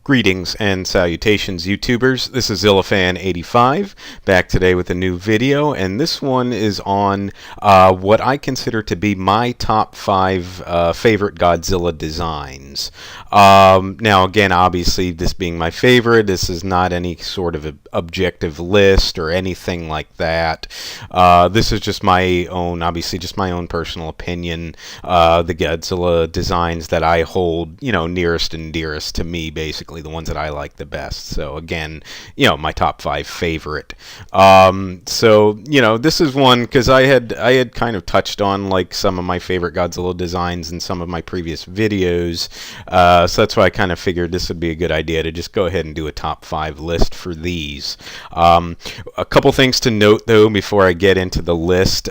Greetings and salutations, YouTubers. This is Zillafan85, back today with a new video, and this one is on what I consider to be my top 5 favorite Godzilla designs. Now, again, obviously, this being my favorite, this is not any sort of objective list or anything like that. This is just my own, obviously, just my own personal opinion. The Godzilla designs that I hold, nearest and dearest to me, basically the ones that I like the best. So again, my top 5 favorite. This is one because I had kind of touched on like some of my favorite Godzilla designs in some of my previous videos. So that's why I kind of figured this would be a good idea to just go ahead and do a top 5 list for these. A couple things to note though before I get into the list.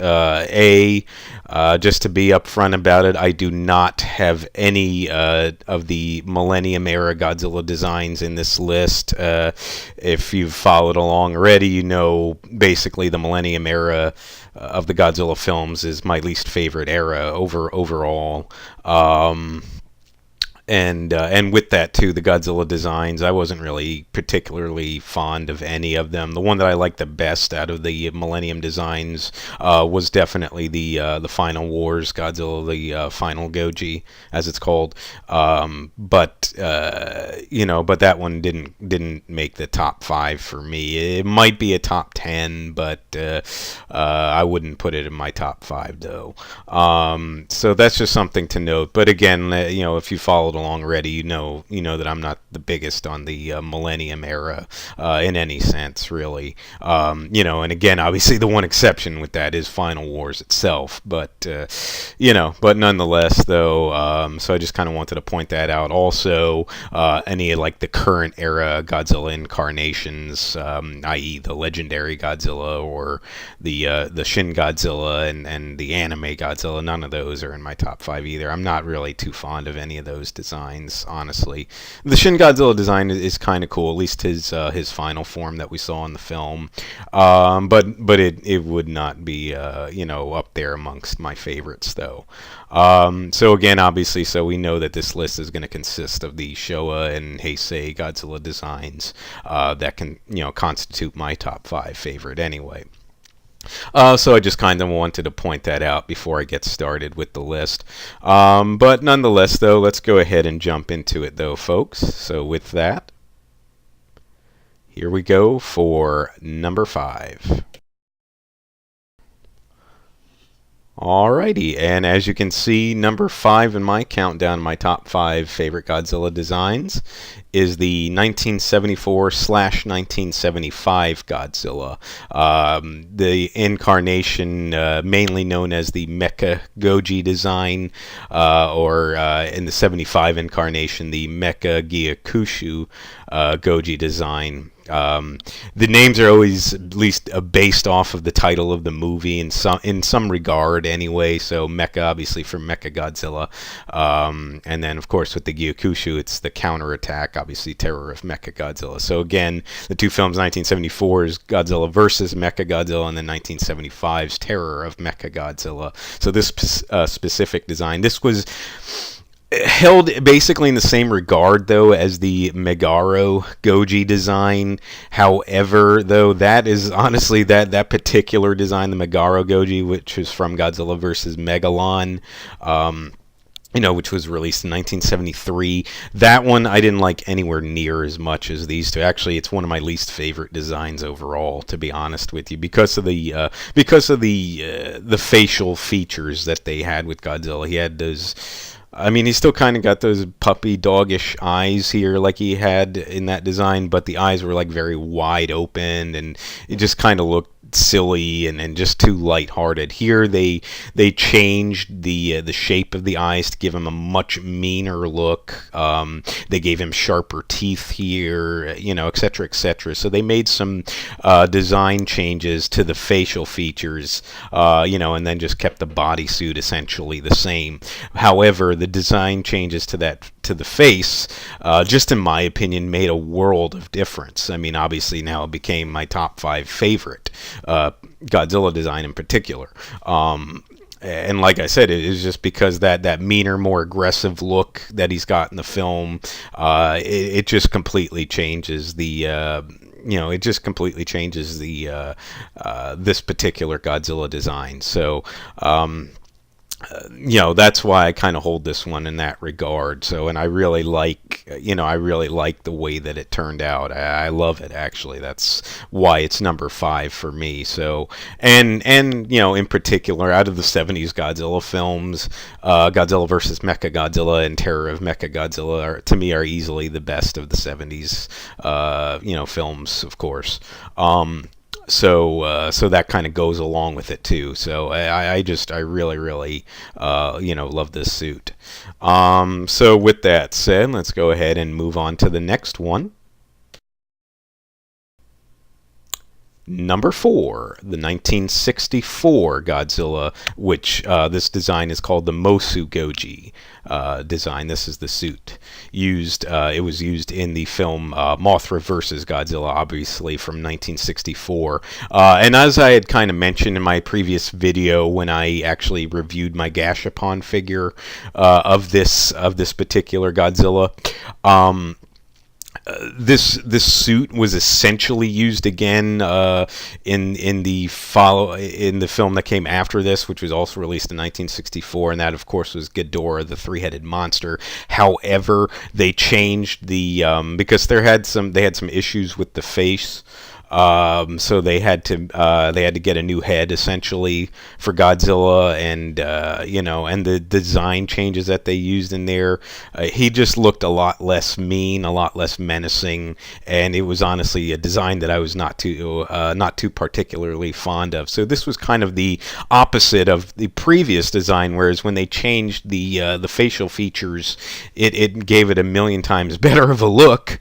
Just to be upfront about it, I do not have any of the Millennium era Godzilla designs in this list. If you've followed along already, basically the Millennium era of the Godzilla films is my least favorite era overall. And with that too, the Godzilla designs, I wasn't really particularly fond of any of them. The one that I liked the best out of the Millennium designs was definitely the Final Wars Godzilla, the Final Goji, as it's called. But that one didn't make the top 5 for me. It might be a top 10, but I wouldn't put it in my top 5 though. So that's just something to note. But again, if you followed along already, you know that I'm not the biggest on the Millennium era in any sense, really. And again, obviously the one exception with that is Final Wars itself, but nonetheless, though. So I just kind of wanted to point that out. Also, any like the current era Godzilla incarnations, i.e., the legendary Godzilla or the Shin Godzilla and the anime Godzilla, none of those are in my top 5 either. I'm not really too fond of any of those designs, honestly. The Shin Godzilla design is kind of cool, at least his final form that we saw in the film. But it would not be up there amongst my favorites though. So again, obviously, so we know that this list is going to consist of the Showa and Heisei Godzilla designs that can constitute my top 5 favorite anyway. So I just kind of wanted to point that out before I get started with the list. But nonetheless, though, let's go ahead and jump into it, though, folks. So with that, here we go for number 5. Alrighty, and as you can see, number 5 in my countdown, my top 5 favorite Godzilla designs, is the 1974/1975 Godzilla. The incarnation, mainly known as the Mecha Goji design, or in the 75 incarnation, the Mecha Gyakushu Goji design. The names are always at least based off of the title of the movie in some regard anyway. So Mecha, obviously, for Mecha Godzilla, and then of course with the Gyakushu, it's the counterattack, obviously Terror of Mecha Godzilla. So again, the two films, 1974's Godzilla versus Mecha Godzilla, and then 1975's Terror of Mecha Godzilla. So this specific design, this was held basically in the same regard though as the Megaro Goji design. However, though, that is honestly that particular design, the Megaro Goji, which is from Godzilla vs. Megalon, which was released in 1973. That one I didn't like anywhere near as much as these two. Actually, it's one of my least favorite designs overall, to be honest with you, because of the facial features that they had with Godzilla. He had those. He still kind of got those puppy doggish eyes here like he had in that design, but the eyes were like very wide open, and it just kind of looked silly and just too lighthearted. Here they changed the shape of the eyes to give him a much meaner look. They gave him sharper teeth here, etc., etc. So they made some design changes to the facial features, and then just kept the bodysuit essentially the same. However, the design changes to the face, just in my opinion, made a world of difference. Obviously now it became my top 5 favorite Godzilla design in particular. and like I said, it is just because that meaner, more aggressive look that he's got in the film, it just completely changes the. It just completely changes the this particular Godzilla design. So, that's why I kind of hold this one in that regard. So, and I really like, I really like the way that it turned out. I love it, actually. That's why it's number 5 for me. So, and in particular, out of the 70s Godzilla films, Godzilla versus Mechagodzilla and Terror of Mechagodzilla to me are easily the best of the 70s, films, of course. So that kind of goes along with it too. So I really love this suit. So with that said, let's go ahead and move on to the next one. Number 4, the 1964 Godzilla, which this design is called the Mosu Goji design. This is the suit used. It was used in the film Mothra vs. Godzilla, obviously from 1964. And as I had kind of mentioned in my previous video, when I actually reviewed my Gashapon figure of this particular Godzilla. This suit was essentially used again in the film that came after this, which was also released in 1964, and that of course was Ghidorah, the three-headed monster. However, they changed the because they had some issues with the face. So they had to get a new head essentially for Godzilla, and and the design changes that they used in there. He just looked a lot less mean, a lot less menacing, and it was honestly a design that I was not too particularly fond of. So this was kind of the opposite of the previous design, whereas when they changed the facial features, it gave it a million times better of a look.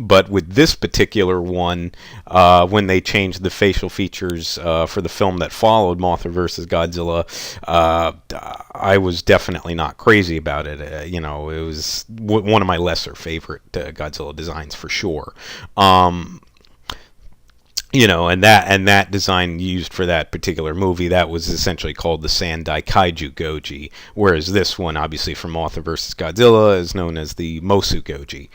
But with this particular one, when they changed the facial features for the film that followed, Mothra vs. Godzilla, I was definitely not crazy about it. It was one of my lesser favorite Godzilla designs for sure. And that design used for that particular movie, that was essentially called the Sandai Kaiju Goji, whereas this one, obviously from Mothra vs. Godzilla, is known as the Mosu Goji.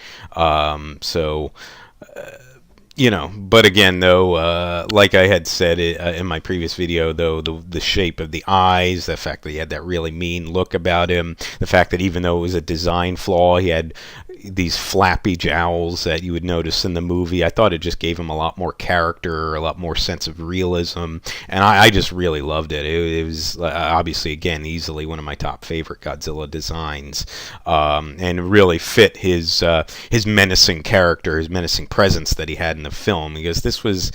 But again, though, like I had said in my previous video, though, the shape of the eyes, the fact that he had that really mean look about him, the fact that even though it was a design flaw, he had these flappy jowls that you would notice in the movie, I thought it just gave him a lot more character, a lot more sense of realism, and I just really loved it. It was obviously, again, easily one of my top favorite Godzilla designs, and really fit his menacing character, his menacing presence that he had in the film, because this was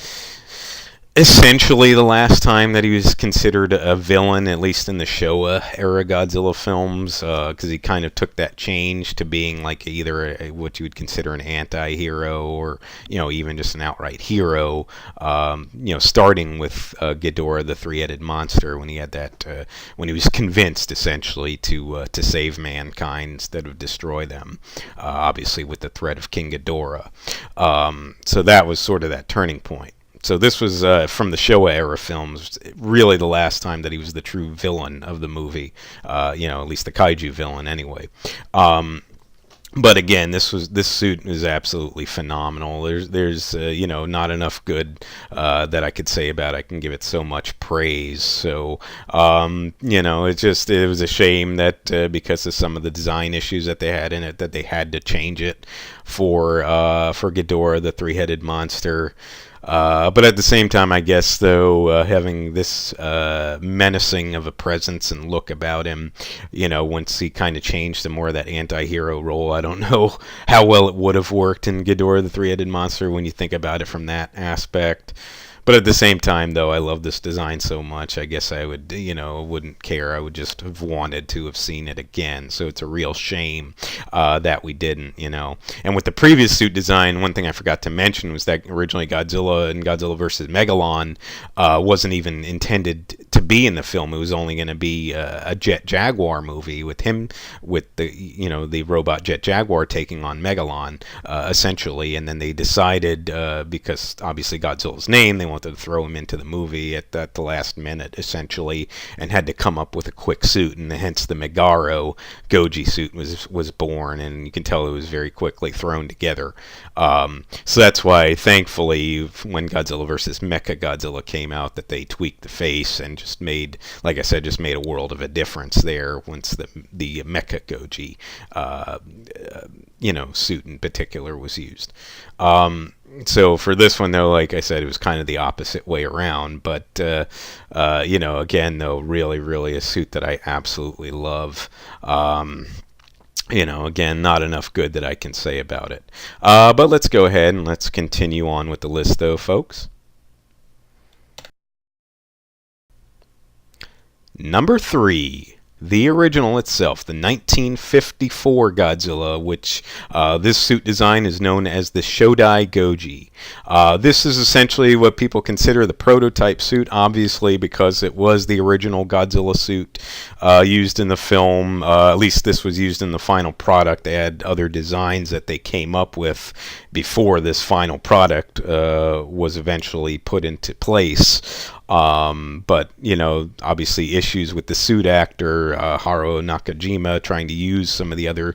essentially the last time that he was considered a villain, at least in the Showa era Godzilla films, because he kind of took that change to being like either what you would consider an anti-hero, or even just an outright hero. Starting with Ghidorah, the three-headed monster, when he had that, when he was convinced essentially to save mankind instead of destroy them, obviously with the threat of King Ghidorah. So that was sort of that turning point. So this was from the Showa era films, really the last time that he was the true villain of the movie, at least the kaiju villain anyway. But again, this suit is absolutely phenomenal. There's not enough good that I could say about it. I can give it so much praise. So it was a shame that because of some of the design issues that they had in it, that they had to change it for Ghidorah, the three-headed monster. But at the same time, I guess, though, having this menacing of a presence and look about him, once he kind of changed to more of that anti-hero role, I don't know how well it would have worked in Ghidorah, the three-headed monster, when you think about it from that aspect. But at the same time, though, I love this design so much, I guess I would, wouldn't care. I would just have wanted to have seen it again. So it's a real shame that we didn't, And with the previous suit design, one thing I forgot to mention was that originally Godzilla and Godzilla vs. Megalon wasn't even intended to be in the film. It was only going to be a Jet Jaguar movie with him, with the robot Jet Jaguar taking on Megalon, essentially. And then they decided, because obviously Godzilla's name, they wanted to throw him into the movie at the last minute, essentially, and had to come up with a quick suit, and hence the Megaro Goji suit was born, and you can tell it was very quickly thrown together. So that's why, thankfully, when Godzilla versus Mecha Godzilla came out, that they tweaked the face and just made, like I said, just made a world of a difference there once the Mecha Goji, suit in particular was used. So for this one, though, like I said, it was kind of the opposite way around. But, again, though, really, really a suit that I absolutely love. Again, not enough good that I can say about it. But let's go ahead and let's continue on with the list, though, folks. Number 3. The original itself, the 1954 Godzilla, which this suit design is known as the Shodai Goji. This is essentially what people consider the prototype suit, obviously, because it was the original Godzilla suit used in the film. At least this was used in the final product. They had other designs that they came up with before this final product was eventually put into place. But, obviously issues with the suit actor, Haruo Nakajima, trying to use some of the other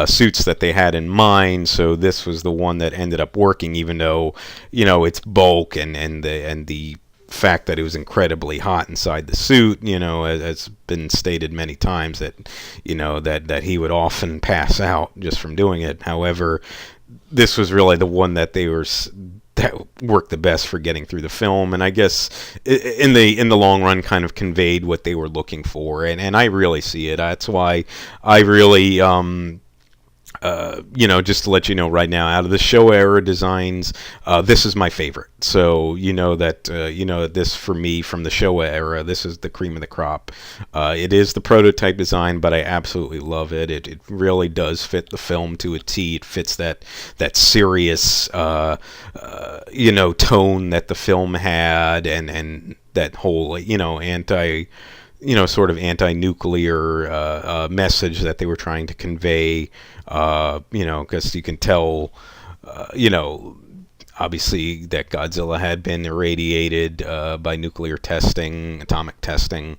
suits that they had in mind. So this was the one that ended up working, even though, its bulk and the fact that it was incredibly hot inside the suit, has been stated many times that, that he would often pass out just from doing it. However, this was really the one that that worked the best for getting through the film, and I guess in the long run kind of conveyed what they were looking for, and I really see it. That's why I really just to let you know right now, out of the Showa era designs, this is my favorite. So that this for me from the Showa era, this is the cream of the crop. It is the prototype design, but I absolutely love it. It really does fit the film to a T. It fits that serious tone that the film had, and that whole sort of anti-nuclear message that they were trying to convey, because you can tell, obviously that Godzilla had been irradiated by nuclear testing, atomic testing,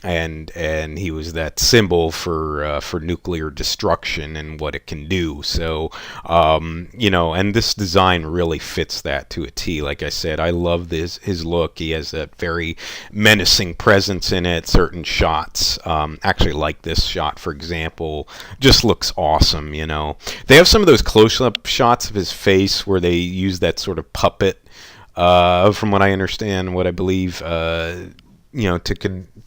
and he was that symbol for nuclear destruction and what it can do. So, and this design really fits that to a T. Like I said, I love his look. He has that very menacing presence in it. Certain shots, actually like this shot, for example, just looks awesome. They have some of those close-up shots of his face where they use that sort of puppet, from what I understand, what I believe,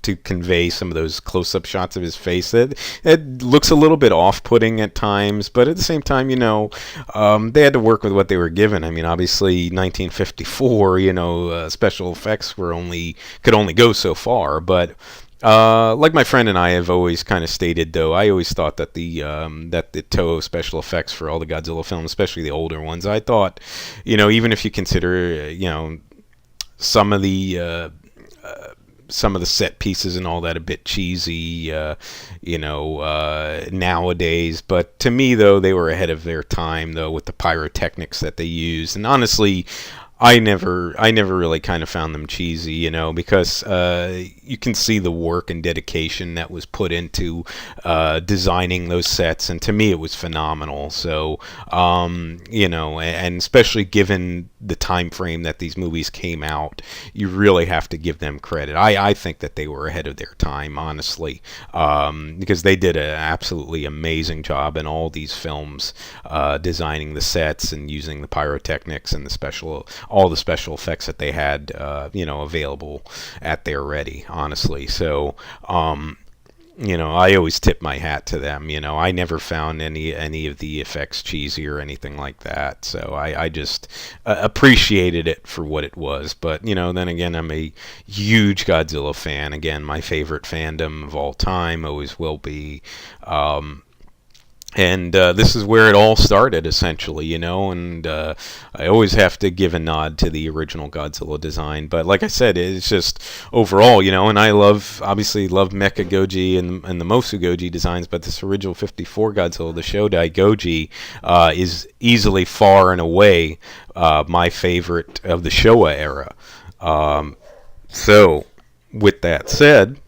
to convey some of those close-up shots of his face. It looks a little bit off-putting at times, but at the same time, they had to work with what they were given. I mean, obviously, 1954, special effects could only go so far. But like my friend and I have always kind of stated, though, I always thought that the Toho special effects for all the Godzilla films, especially the older ones, I thought, even if you consider, some of the set pieces and all that a bit cheesy, nowadays. But to me, though, they were ahead of their time, though, with the pyrotechnics that they used. And honestly, I never really kind of found them cheesy, because you can see the work and dedication that was put into designing those sets, and to me it was phenomenal. So, and especially given the time frame that these movies came out, you really have to give them credit. I think that they were ahead of their time, honestly, because they did an absolutely amazing job in all these films, designing the sets and using the pyrotechnics and all the special effects that they had, available at their ready, honestly. So, I always tip my hat to them. I never found any of the effects cheesy or anything like that. So I just appreciated it for what it was. But, then again, I'm a huge Godzilla fan. Again, my favorite fandom of all time, always will be. And this is where it all started, essentially, and I always have to give a nod to the original Godzilla design. But like I said, it's just overall, and I obviously love Mecha Goji and the Mosu Goji designs, but this original 54 Godzilla, the Shodai Goji, is easily far and away my favorite of the Showa era. So, with that said,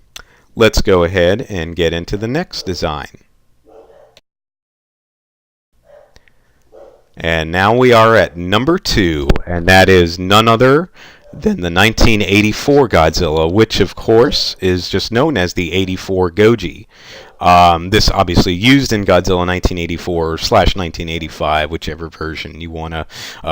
let's go ahead and get into the next design. And now we are at number 2, and that is none other than the 1984 Godzilla, which of course is just known as the 84 Goji. This obviously used in Godzilla 1984/1985, whichever version you want to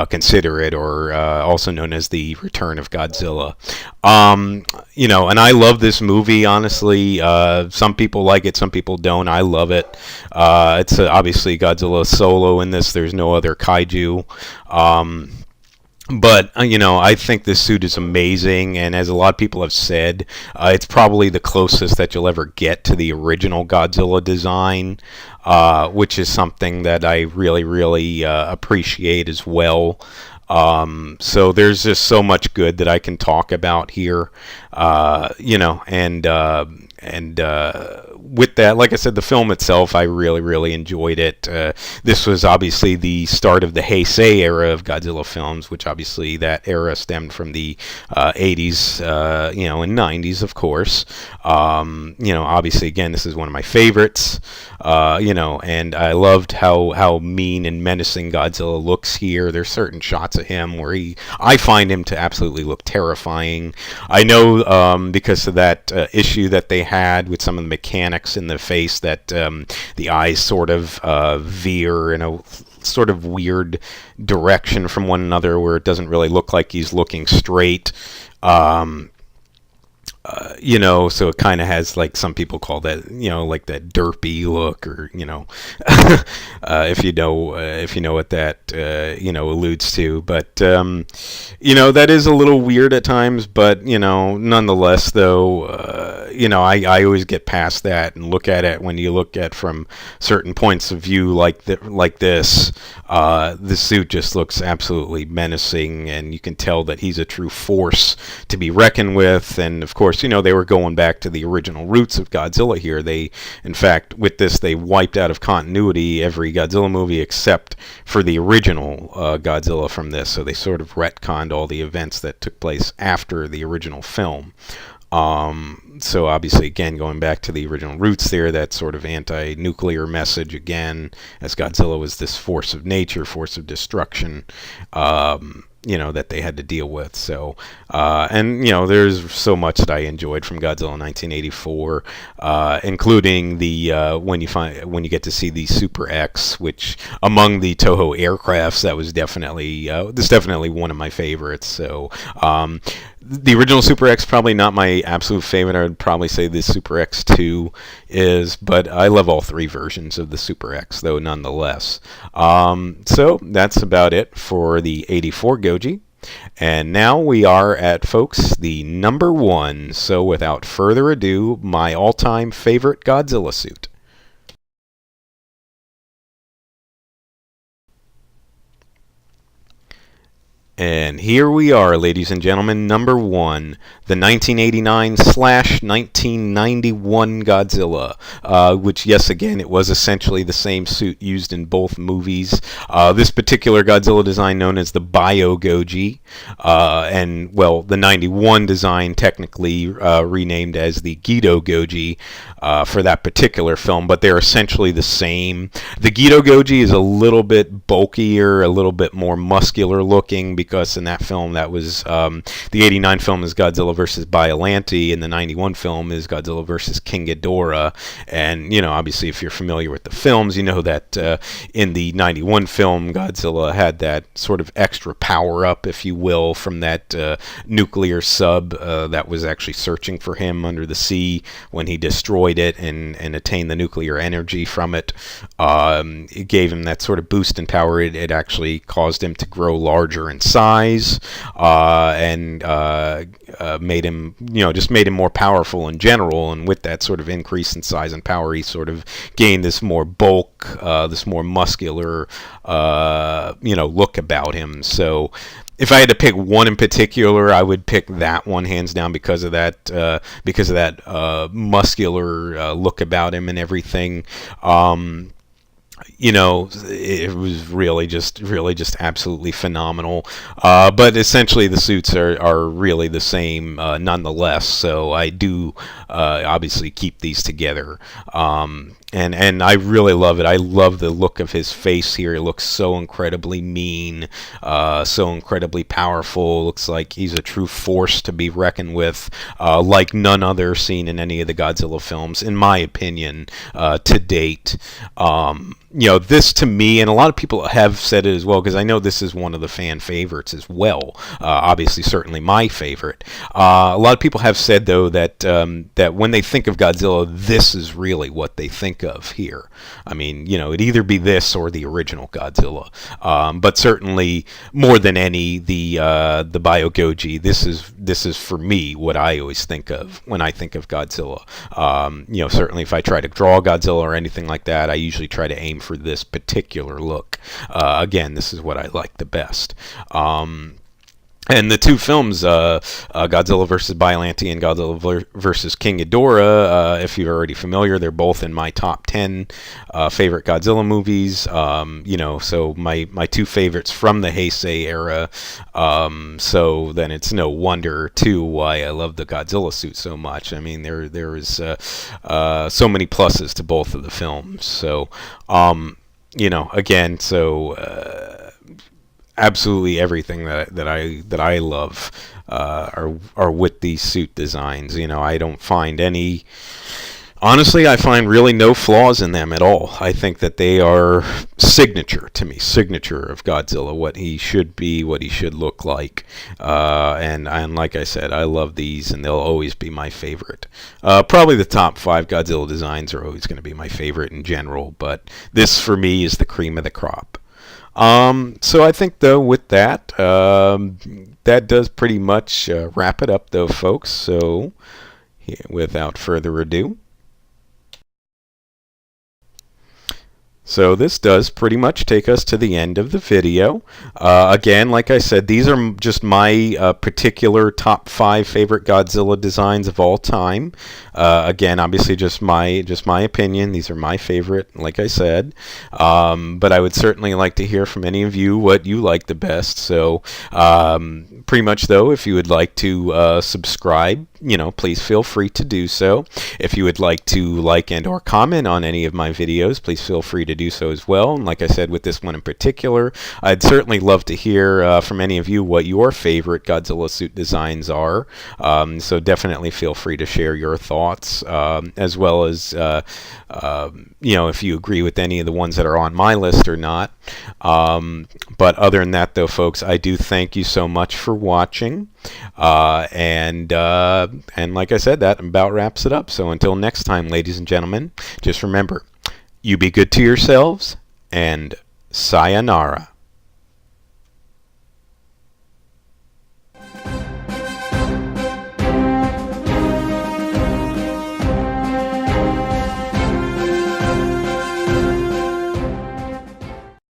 consider it, or also known as the Return of Godzilla. And I love this movie, honestly. Some people like it, some people don't. I love it. It's obviously Godzilla solo in this. There's no other kaiju. But, I think this suit is amazing, and as a lot of people have said, it's probably the closest that you'll ever get to the original Godzilla design, which is something that I really, really appreciate as well. So there's just so much good that I can talk about here, and with that, like I said, the film itself, I really, really enjoyed it. This was obviously the start of the Heisei era of Godzilla films, which obviously that era stemmed from the 80s, and 90s, of course. Obviously, again, this is one of my favorites, and I loved how mean and menacing Godzilla looks here. There's certain shots of him where I find him to absolutely look terrifying. I know because of that issue that they had with some of the mechanics in the face, that the eyes sort of veer in a sort of weird direction from one another, where it doesn't really look like he's looking straight. So it kind of has, like some people call that, like that derpy look, or if you know what that alludes to. But that is a little weird at times. But nonetheless, though, I always get past that and look at it. When you look at from certain points of view, like this, the suit just looks absolutely menacing, and you can tell that he's a true force to be reckoned with. And of course, they were going back to the original roots of Godzilla here. In fact, with this, they wiped out of continuity every Godzilla movie except for the original Godzilla from this. So they sort of retconned all the events that took place after the original film. So obviously, again, going back to the original roots there, that sort of anti-nuclear message again, as Godzilla was this force of nature, force of destruction, that they had to deal with. So, there's so much that I enjoyed from Godzilla 1984, including the when you get to see the Super X, which among the Toho aircrafts, that was definitely one of my favorites. So, the original Super X probably not my absolute favorite. I would probably say the Super X2 is, but I love all three versions of the Super X, though, nonetheless. So that's about it for the 84 Goji. And now we are at, folks, the number 1. So without further ado, my all-time favorite Godzilla suit. And here we are, ladies and gentlemen, number 1, the 1989/1991 Godzilla, which, yes, again, it was essentially the same suit used in both movies. This particular Godzilla design, known as the Bio Goji, and, well, the 91 design technically renamed as the Gido Goji for that particular film, but they're essentially the same. The Gido Goji is a little bit bulkier, a little bit more muscular looking, because in that film, that was the 89 film is Godzilla versus Biollante, and the 91 film is Godzilla versus King Ghidorah. And obviously, if you're familiar with the films, you know that in the 91 film, Godzilla had that sort of extra power up, if you will, from that nuclear sub that was actually searching for him under the sea when he destroyed it and attained the nuclear energy from it. It gave him that sort of boost in power. It actually caused him to grow larger in size, and made him, just made him more powerful in general. And with that sort of increase in size and power, he sort of gained this more bulk, this more muscular, look about him. So if I had to pick one in particular, I would pick that one hands down because of that muscular look about him and everything. It was really just absolutely phenomenal. But essentially, the suits are really the same nonetheless. So I do obviously keep these together. And I really love it. I love the look of his face here. He looks so incredibly mean, so incredibly powerful. Looks like he's a true force to be reckoned with, like none other seen in any of the Godzilla films, in my opinion, to date. This to me, and a lot of people have said it as well, because I know this is one of the fan favorites as well. Obviously, certainly my favorite. A lot of people have said, though, that that when they think of Godzilla, this is really what they think of here. I mean, it'd either be this or the original Godzilla. But certainly, more than any, the Bio Goji. This is for me what I always think of when I think of Godzilla. Certainly, if I try to draw Godzilla or anything like that, I usually try to aim for this particular look. Again, this is what I like the best. And the two films, Godzilla vs. Biollante and Godzilla vs. King Ghidorah, if you're already familiar, they're both in my top 10 favorite Godzilla movies. So my two favorites from the Heisei era. So then it's no wonder, too, why I love the Godzilla suit so much. I mean, there is so many pluses to both of the films. So, again, absolutely everything that I love are with these suit designs. I don't find any. Honestly, I find really no flaws in them at all. I think that they are signature to me, signature of Godzilla, what he should be, what he should look like. And like I said, I love these, and they'll always be my favorite. Probably the top 5 Godzilla designs are always going to be my favorite in general, but this for me is the cream of the crop. So I think, though, with that, that does pretty much wrap it up, though, folks. So, without further ado. So this does pretty much take us to the end of the video. Again, like I said, these are just my particular top 5 favorite Godzilla designs of all time. Again, obviously just my opinion. These are my favorite, like I said. But I would certainly like to hear from any of you what you like the best. So pretty much, though, if you would like to subscribe, please feel free to do so. If you would like to like and or comment on any of my videos, please feel free to do so as well. And like I said, with this one in particular, I'd certainly love to hear from any of you what your favorite Godzilla suit designs are. So definitely feel free to share your thoughts, as well as if you agree with any of the ones that are on my list or not. But other than that, though, folks, I do thank you so much for watching. And like I said, that about wraps it up. So until next time, ladies and gentlemen, just remember, you be good to yourselves, and sayonara.